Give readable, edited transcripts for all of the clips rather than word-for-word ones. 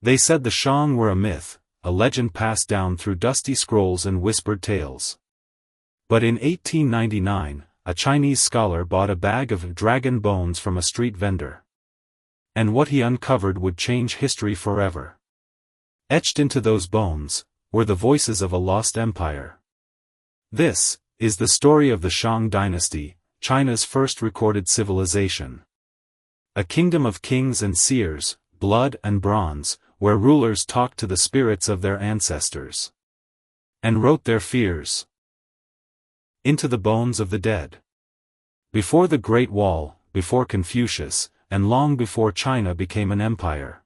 They said the Shang were a myth, a legend passed down through dusty scrolls and whispered tales. But in 1899, a Chinese scholar bought a bag of dragon bones from a street vendor. And what he uncovered would change history forever. Etched into those bones were the voices of a lost empire. This is the story of the Shang Dynasty, China's first recorded civilization. A kingdom of kings and seers, blood and bronze, where rulers talked to the spirits of their ancestors and wrote their fears into the bones of the dead. Before the Great Wall, before Confucius, and long before China became an empire,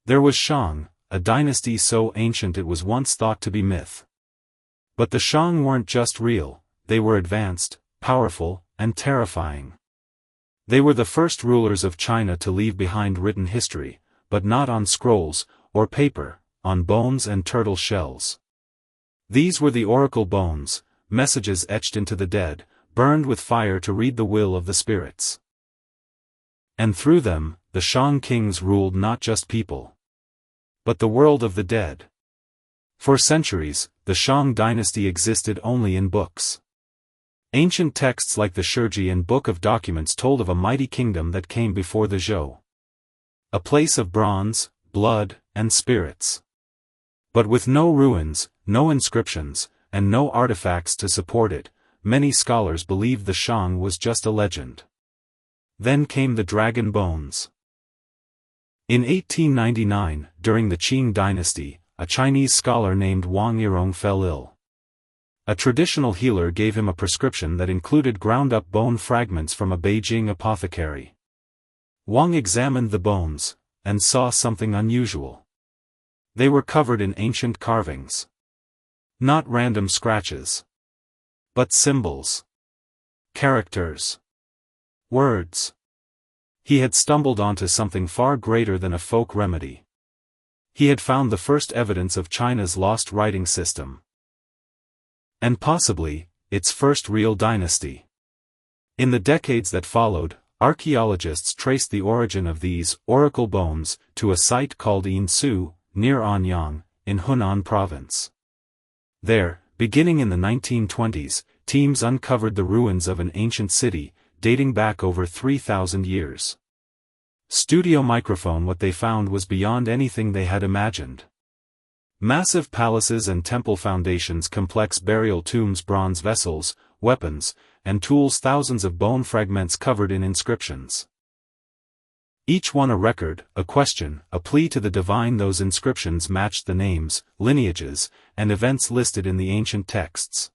there was Shang, a dynasty so ancient it was once thought to be myth. But the Shang weren't just real, they were advanced, powerful, and terrifying. They were the first rulers of China to leave behind written history, but not on scrolls or paper, on bones and turtle shells. These were the oracle bones, messages etched into the dead, burned with fire to read the will of the spirits. And through them, the Shang kings ruled not just people, but the world of the dead. For centuries, the Shang dynasty existed only in books. Ancient texts like the Shiji and Book of Documents told of a mighty kingdom that came before the Zhou. A place of bronze, blood, and spirits. But with no ruins, no inscriptions, and no artifacts to support it, many scholars believed the Shang was just a legend. Then came the dragon bones. In 1899, during the Qing dynasty, a Chinese scholar named Wang Yirong fell ill. A traditional healer gave him a prescription that included ground-up bone fragments from a Beijing apothecary. Wang examined the bones, and saw something unusual. They were covered in ancient carvings. Not random scratches, but symbols, characters, words. He had stumbled onto something far greater than a folk remedy. He had found the first evidence of China's lost writing system. And possibly, its first real dynasty. In the decades that followed, archaeologists traced the origin of these oracle bones to a site called Yinsu, near Anyang, in Hunan province. There, beginning in the 1920s, teams uncovered the ruins of an ancient city, dating back over 3,000 years. Studio microphone. What they found was beyond anything they had imagined. Massive palaces and temple foundations, complex burial tombs, bronze vessels, weapons, and tools, thousands of bone fragments covered in inscriptions. Each one a record, a question, a plea to the divine. Those inscriptions matched the names, lineages, and events listed in the ancient texts.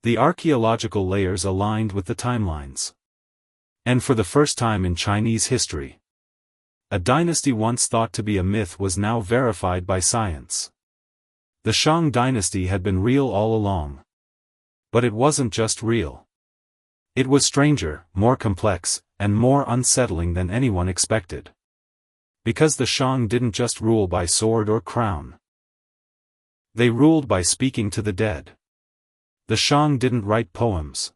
The archaeological layers aligned with the timelines. And for the first time in Chinese history, a dynasty once thought to be a myth was now verified by science. The Shang dynasty had been real all along. But it wasn't just real. It was stranger, more complex, and more unsettling than anyone expected. Because the Shang didn't just rule by sword or crown. They ruled by speaking to the dead. The Shang didn't write poems.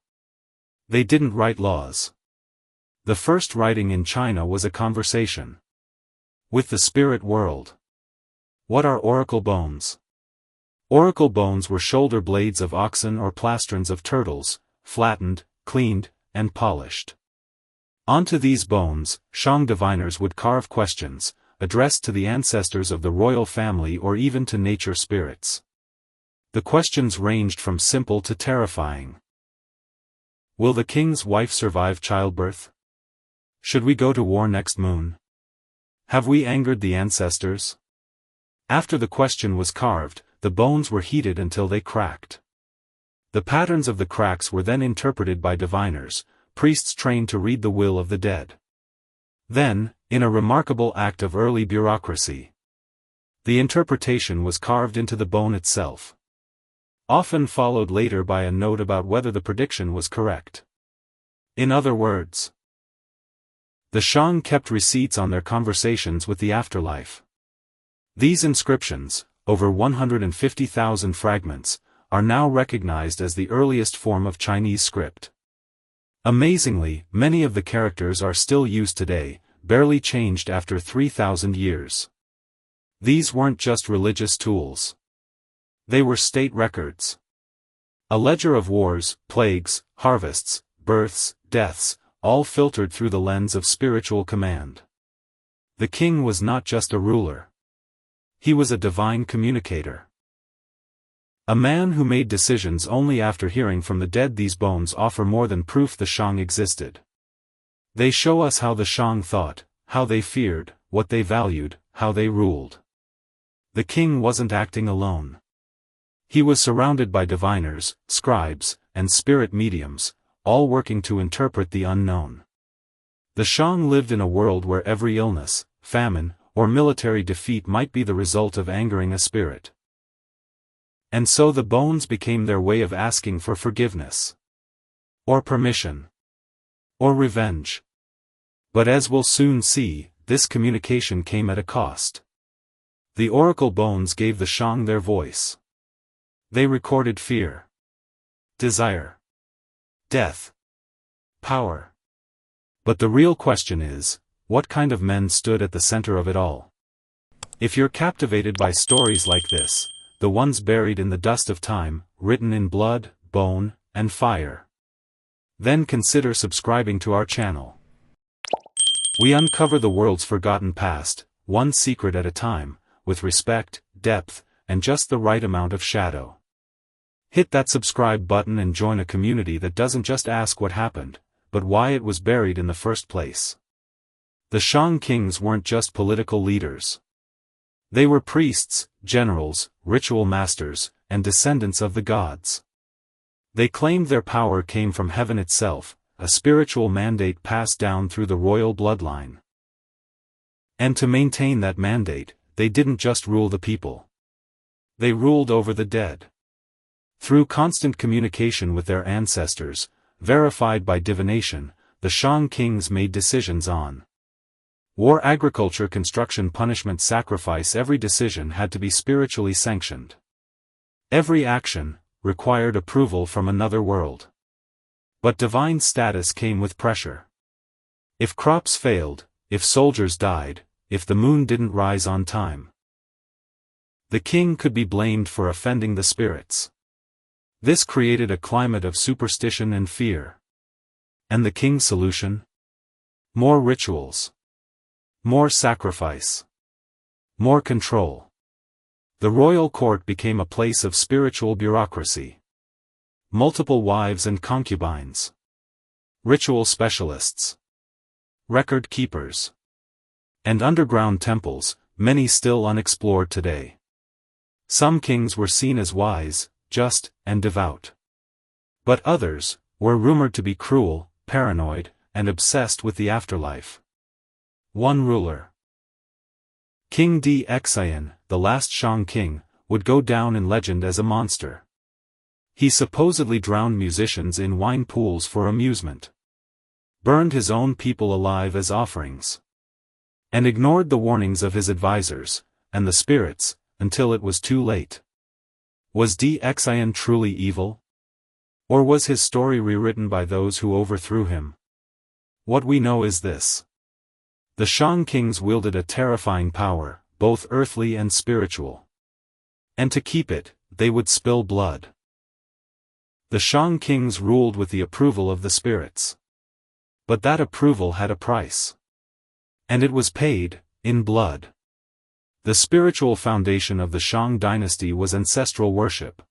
They didn't write laws. The first writing in China was a conversation with the spirit world. What are oracle bones? Oracle bones were shoulder blades of oxen or plastrons of turtles, flattened, cleaned, and polished. Onto these bones, Shang diviners would carve questions, addressed to the ancestors of the royal family or even to nature spirits. The questions ranged from simple to terrifying. Will the king's wife survive childbirth? Should we go to war next moon? Have we angered the ancestors? After the question was carved, the bones were heated until they cracked. The patterns of the cracks were then interpreted by diviners, priests trained to read the will of the dead. Then, in a remarkable act of early bureaucracy, the interpretation was carved into the bone itself. Often followed later by a note about whether the prediction was correct. In other words, the Shang kept receipts on their conversations with the afterlife. These inscriptions, over 150,000 fragments, are now recognized as the earliest form of Chinese script. Amazingly, many of the characters are still used today, barely changed after 3,000 years. These weren't just religious tools. They were state records. A ledger of wars, plagues, harvests, births, deaths, all filtered through the lens of spiritual command. The king was not just a ruler. He was a divine communicator. A man who made decisions only after hearing from the dead. These bones offer more than proof the Shang existed. They show us how the Shang thought, how they feared, what they valued, how they ruled. The king wasn't acting alone. He was surrounded by diviners, scribes, and spirit mediums, all working to interpret the unknown. The Shang lived in a world where every illness, famine, or military defeat might be the result of angering a spirit. And so the bones became their way of asking for forgiveness. Or permission. Or revenge. But as we'll soon see, this communication came at a cost. The oracle bones gave the Shang their voice. They recorded fear, desire, death, power. But the real question is, what kind of men stood at the center of it all? If you're captivated by stories like this, the ones buried in the dust of time, written in blood, bone, and fire, then consider subscribing to our channel. We uncover the world's forgotten past, one secret at a time, with respect, depth, and just the right amount of shadow. Hit that subscribe button and join a community that doesn't just ask what happened, but why it was buried in the first place. The Shang kings weren't just political leaders. They were priests, generals, ritual masters, and descendants of the gods. They claimed their power came from heaven itself, a spiritual mandate passed down through the royal bloodline. And to maintain that mandate, they didn't just rule the people. They ruled over the dead. Through constant communication with their ancestors, verified by divination, the Shang kings made decisions on war, agriculture, construction, punishment, sacrifice. Every decision had to be spiritually sanctioned. Every action required approval from another world. But divine status came with pressure. If crops failed, if soldiers died, if the moon didn't rise on time, the king could be blamed for offending the spirits. This created a climate of superstition and fear. And the king's solution? More rituals. More sacrifice. More control. The royal court became a place of spiritual bureaucracy. Multiple wives and concubines. Ritual specialists. Record keepers. And underground temples, many still unexplored today. Some kings were seen as wise, just, and devout. But others were rumored to be cruel, paranoid, and obsessed with the afterlife. One ruler, King Dxian, the last Shang king, would go down in legend as a monster. He supposedly drowned musicians in wine pools for amusement, burned his own people alive as offerings, and ignored the warnings of his advisors, and the spirits, until it was too late. Was Dxian truly evil? Or was his story rewritten by those who overthrew him? What we know is this. The Shang kings wielded a terrifying power, both earthly and spiritual. And to keep it, they would spill blood. The Shang kings ruled with the approval of the spirits. But that approval had a price. And it was paid, in blood. The spiritual foundation of the Shang Dynasty was ancestral worship.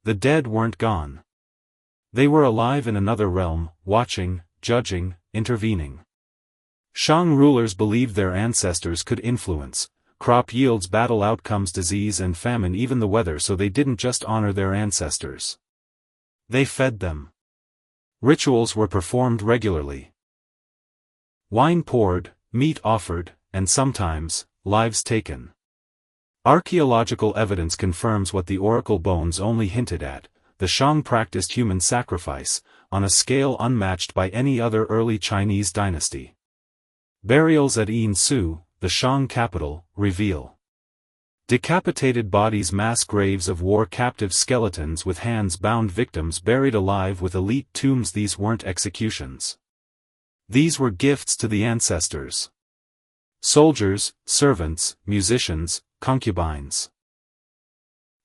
The dead weren't gone. They were alive in another realm, watching, judging, intervening. Shang rulers believed their ancestors could influence crop yields, battle outcomes, disease and famine, even the weather, so they didn't just honor their ancestors. They fed them. Rituals were performed regularly. Wine poured, meat offered, and sometimes, lives taken. Archaeological evidence confirms what the oracle bones only hinted at. The Shang practiced human sacrifice, on a scale unmatched by any other early Chinese dynasty. Burials at Yinsu, the Shang capital, reveal decapitated bodies, mass graves of war captive skeletons with hands-bound victims buried alive with elite tombs. These weren't executions. These were gifts to the ancestors. Soldiers, servants, musicians, concubines.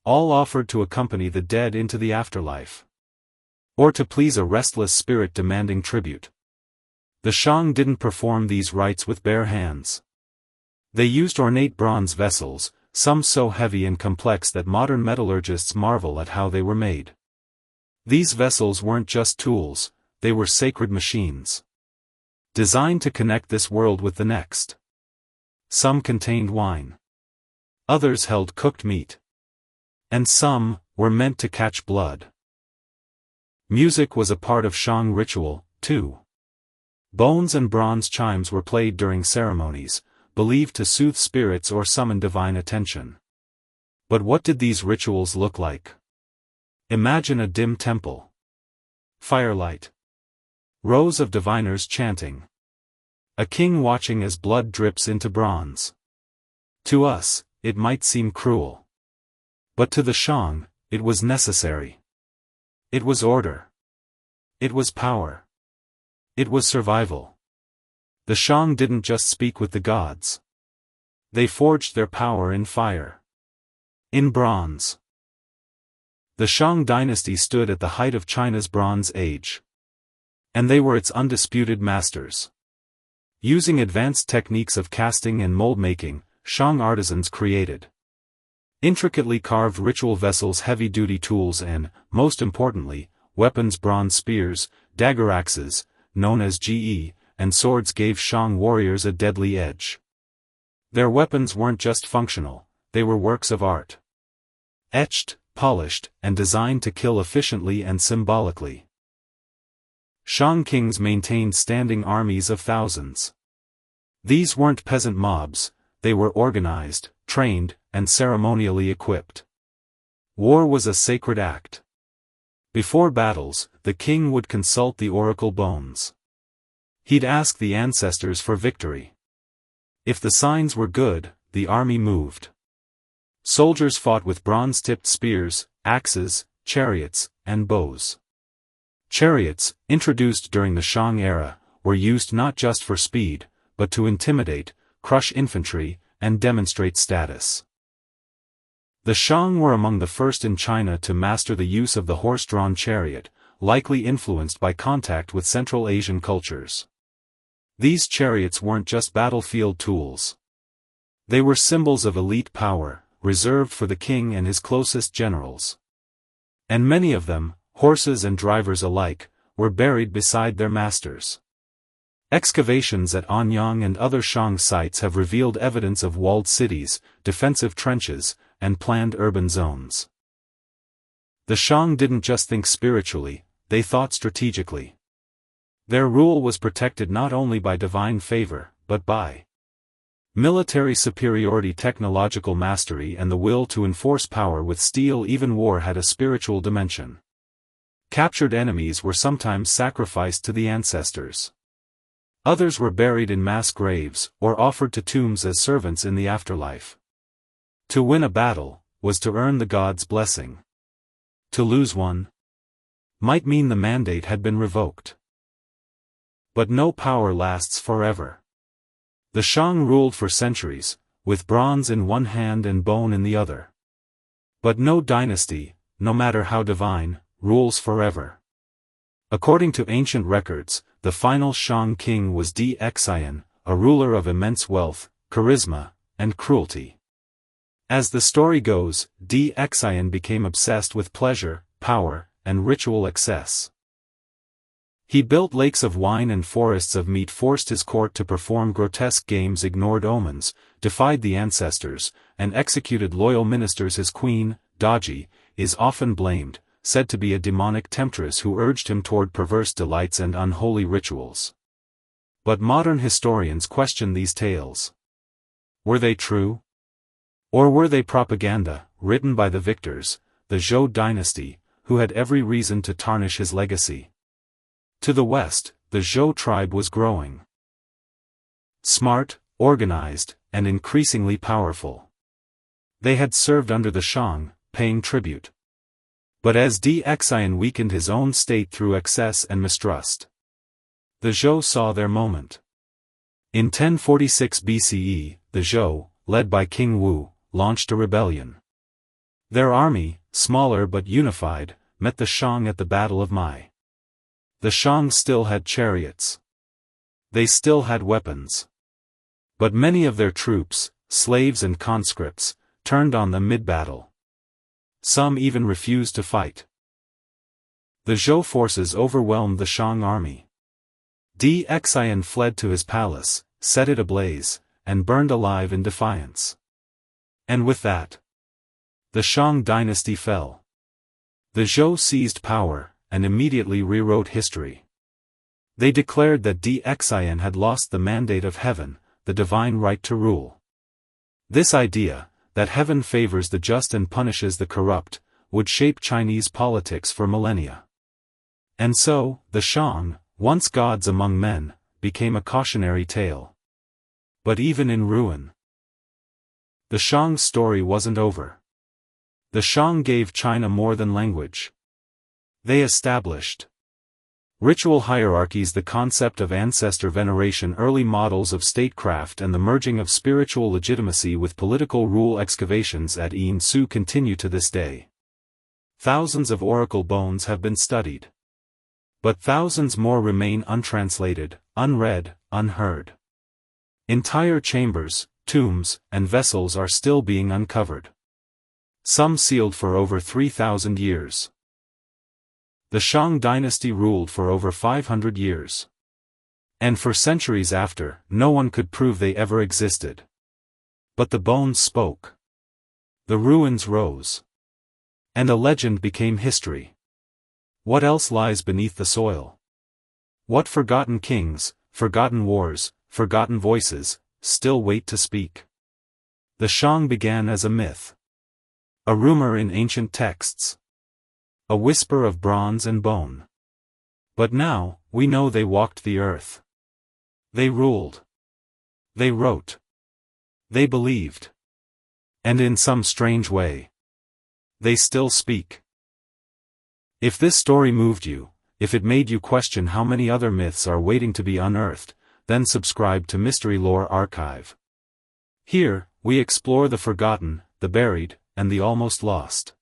All offered to accompany the dead into the afterlife. Or to please a restless spirit demanding tribute. The Shang didn't perform these rites with bare hands. They used ornate bronze vessels, some so heavy and complex that modern metallurgists marvel at how they were made. These vessels weren't just tools, they were sacred machines. Designed to connect this world with the next. Some contained wine. Others held cooked meat. And some were meant to catch blood. Music was a part of Shang ritual, too. Bones and bronze chimes were played during ceremonies, believed to soothe spirits or summon divine attention. But what did these rituals look like? Imagine a dim temple. Firelight. Rows of diviners chanting. A king watching as blood drips into bronze. To us, it might seem cruel. But to the Shang, it was necessary. It was order. It was power. It was survival. The Shang didn't just speak with the gods. They forged their power in fire. In bronze. The Shang Dynasty stood at the height of China's Bronze Age. And they were its undisputed masters. Using advanced techniques of casting and mold-making, Shang artisans created intricately carved ritual vessels, heavy-duty tools and, most importantly, weapons. Bronze spears, dagger axes, known as ge, and swords gave Shang warriors a deadly edge. Their weapons weren't just functional, they were works of art. Etched, polished, and designed to kill efficiently and symbolically. Shang kings maintained standing armies of thousands. These weren't peasant mobs, they were organized, trained, and ceremonially equipped. War was a sacred act. Before battles, the king would consult the oracle bones. He'd ask the ancestors for victory. If the signs were good, the army moved. Soldiers fought with bronze-tipped spears, axes, chariots, and bows. Chariots, introduced during the Shang era, were used not just for speed, but to intimidate, crush infantry, and demonstrate status. The Shang were among the first in China to master the use of the horse-drawn chariot, likely influenced by contact with Central Asian cultures. These chariots weren't just battlefield tools. They were symbols of elite power, reserved for the king and his closest generals. And many of them, horses and drivers alike, were buried beside their masters. Excavations at Anyang and other Shang sites have revealed evidence of walled cities, defensive trenches, and planned urban zones. The Shang didn't just think spiritually, they thought strategically. Their rule was protected not only by divine favor, but by military superiority, technological mastery, and the will to enforce power with steel. Even war had a spiritual dimension. Captured enemies were sometimes sacrificed to the ancestors. Others were buried in mass graves, or offered to tombs as servants in the afterlife. To win a battle, was to earn the gods' blessing. To lose one might mean the mandate had been revoked. But no power lasts forever. The Shang ruled for centuries, with bronze in one hand and bone in the other. But no dynasty, no matter how divine, rules forever. According to ancient records, the final Shang king was Xian, a ruler of immense wealth, charisma, and cruelty. As the story goes, Xian became obsessed with pleasure, power, and ritual excess. He built lakes of wine and forests of meat, forced his court to perform grotesque games, ignored omens, defied the ancestors, and executed loyal ministers. His queen, Daji, is often blamed, said to be a demonic temptress who urged him toward perverse delights and unholy rituals. But modern historians question these tales. Were they true? Or were they propaganda, written by the victors, the Zhou dynasty, who had every reason to tarnish his legacy? To the west, the Zhou tribe was growing. Smart, organized, and increasingly powerful. They had served under the Shang, paying tribute. But as Xian weakened his own state through excess and mistrust, the Zhou saw their moment. In 1046 BCE, the Zhou, led by King Wu, launched a rebellion. Their army, smaller but unified, met the Shang at the Battle of Mai. The Shang still had chariots. They still had weapons. But many of their troops, slaves and conscripts, turned on them mid-battle. Some even refused to fight. The Zhou forces overwhelmed the Shang army. Xian fled to his palace, set it ablaze, and burned alive in defiance. And with that, the Shang Dynasty fell. The Zhou seized power, and immediately rewrote history. They declared that Xian had lost the mandate of heaven, the divine right to rule. This idea, that heaven favors the just and punishes the corrupt, would shape Chinese politics for millennia. And so, the Shang, once gods among men, became a cautionary tale. But even in ruin, the Shang's story wasn't over. The Shang gave China more than language. They established ritual hierarchies, the concept of ancestor veneration, early models of statecraft, and the merging of spiritual legitimacy with political rule. Excavations at Yinsu continue to this day. Thousands of oracle bones have been studied. But thousands more remain untranslated, unread, unheard. Entire chambers, tombs, and vessels are still being uncovered. Some sealed for over 3,000 years. The Shang dynasty ruled for over 500 years. And for centuries after, no one could prove they ever existed. But the bones spoke. The ruins rose. And a legend became history. What else lies beneath the soil? What forgotten kings, forgotten wars, forgotten voices, still wait to speak? The Shang began as a myth. A rumor in ancient texts. A whisper of bronze and bone. But now, we know they walked the earth. They ruled. They wrote. They believed. And in some strange way, they still speak. If this story moved you, if it made you question how many other myths are waiting to be unearthed, then subscribe to Mystery Lore Archive. Here, we explore the forgotten, the buried, and the almost lost.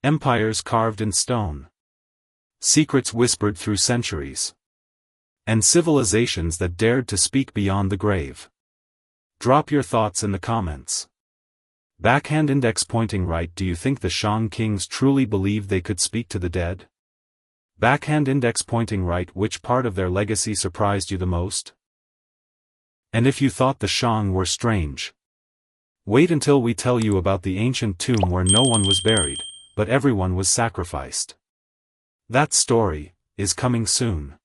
Empires carved in stone. Secrets whispered through centuries. And civilizations that dared to speak beyond the grave. Drop your thoughts in the comments. Backhand index pointing right. Do you think the Shang kings truly believed they could speak to the dead? Backhand index pointing right. Which part of their legacy surprised you the most? And if you thought the Shang were strange, wait until we tell you about the ancient tomb where no one was buried, but everyone was sacrificed. That story is coming soon.